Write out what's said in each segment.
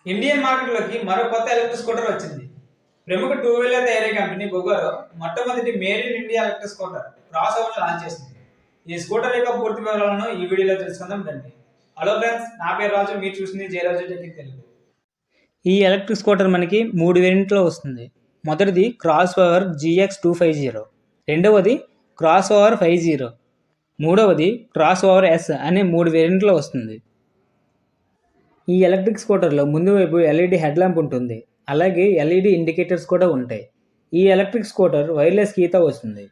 Indian మార్కెట్లోకి మరో కొత్త ఎలక్ట్రిక్ స్కూటర్ వచ్చింది. ప్రముఖ టూ వీలర్ తయారీ కంపెనీ గొగోరో మొట్టమొదటి made in India electric scooter cross over launch చేసింది. ఈ స్కూటర్ యొక్క పూర్తి వివరాలను ఈ వీడియోలో తెలుసుకుందాం రండి. హలో ఫ్రెండ్స్, నా పేరు రాజు, మీరు చూసింది జయరాజు టెక్ తెలుగు. ఈ ఎలక్ట్రిక్ స్కూటర్ మనకి 3 వేరియంట్లో వస్తుంది. మొదటిది క్రాస్ ఓవర్ GX250, రెండవది క్రాస్ ఓవర్ 50, మూడవది క్రాస్ ఓవర్ S అనే 3 వేరియంట్లో వస్తుంది. ఈ ఎలక్ట్రిక్ స్కూటర్లో ముందు వైపు LED హెడ్ ల్యాంప్ ఉంటుంది, అలాగే LED ఇండికేటర్స్ కూడా ఉంటాయి. ఈ ఎలక్ట్రిక్ స్కూటర్ వైర్లెస్ కీతో వస్తుంది.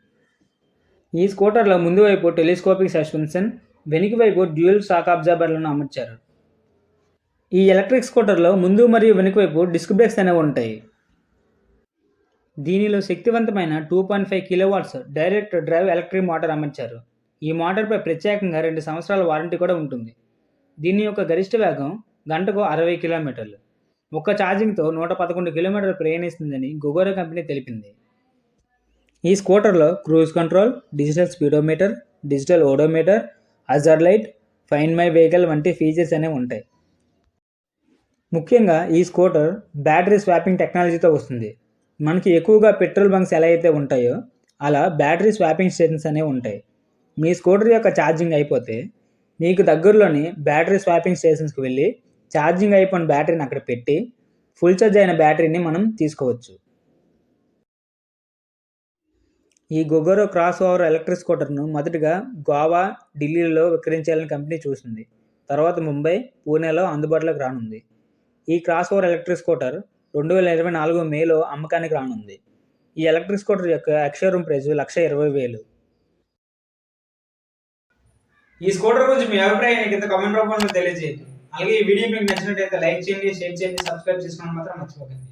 ఈ స్కూటర్లో ముందు వైపు టెలిస్కోపిక్ సస్పెన్షన్, వెనుక వైపు డ్యూయల్ షాక్ అబ్జార్బర్లను అమర్చారు. ఈ ఎలక్ట్రిక్ స్కూటర్లో ముందు మరియు వెనుక వైపు డిస్క్ బ్రేక్స్ అనేవి ఉంటాయి. దీనిలో శక్తివంతమైన 2.5 kilowatts direct drive electric motor అమర్చారు. ఈ మోటార్పై ప్రత్యేకంగా 2 సంవత్సరాల వారంటీ కూడా ఉంటుంది. దీని యొక్క గరిష్ట వేగం గంటకు 60 కిలోమీటర్లు. ఒక్క ఛార్జింగ్తో 111 కిలోమీటర్లు ప్రయాణిస్తుందని గొగోరో కంపెనీ తెలిపింది. ఈ స్కూటర్లో cruise control, digital speedometer, digital odometer, hazard light, find my vehicle వంటి ఫీచర్స్ అనేవి ఉంటాయి. ముఖ్యంగా ఈ స్కూటర్ బ్యాటరీ స్వాపింగ్ టెక్నాలజీతో వస్తుంది. మనకి ఎక్కువగా పెట్రోల్ బంక్స్ ఎలా అయితే ఉంటాయో అలా బ్యాటరీ స్వాపింగ్ స్టేషన్స్ అనేవి ఉంటాయి. మీ స్కూటర్ యొక్క ఛార్జింగ్ అయిపోతే మీకు దగ్గరలోని బ్యాటరీ స్వాపింగ్ స్టేషన్స్కి వెళ్ళి ఛార్జింగ్ అయిపోయిన బ్యాటరీని అక్కడ పెట్టి ఫుల్ ఛార్జ్ అయిన బ్యాటరీని మనం తీసుకోవచ్చు. ఈ గొగోరో క్రాస్ ఓవర్ ఎలక్ట్రిక్ స్కూటర్ను మొదటగా గోవా, ఢిల్లీలో విక్రయించాలని కంపెనీ చూసింది. తర్వాత ముంబై, పూణేలో అందుబాటులోకి రానుంది. ఈ క్రాస్ ఓవర్ ఎలక్ట్రిక్ స్కూటర్ 2024 మేలో అమ్మకానికి రానుంది. ఈ ఎలక్ట్రిక్ స్కూటర్ యొక్క ఎక్స్-షోరూమ్ ప్రైస్ 1,20,000. ఈ స్కూటర్ గురించి మీ అభిప్రాయాన్ని కింద కామెంట్ రూపంలో తెలియజేయండి. అలాగే ఈ వీడియో మీకు నచ్చినట్లయితే లైక్ చేయండి, షేర్ చేయండి, సబ్స్క్రైబ్ చేసుకోవడం మాత్రం మర్చిపోకండి.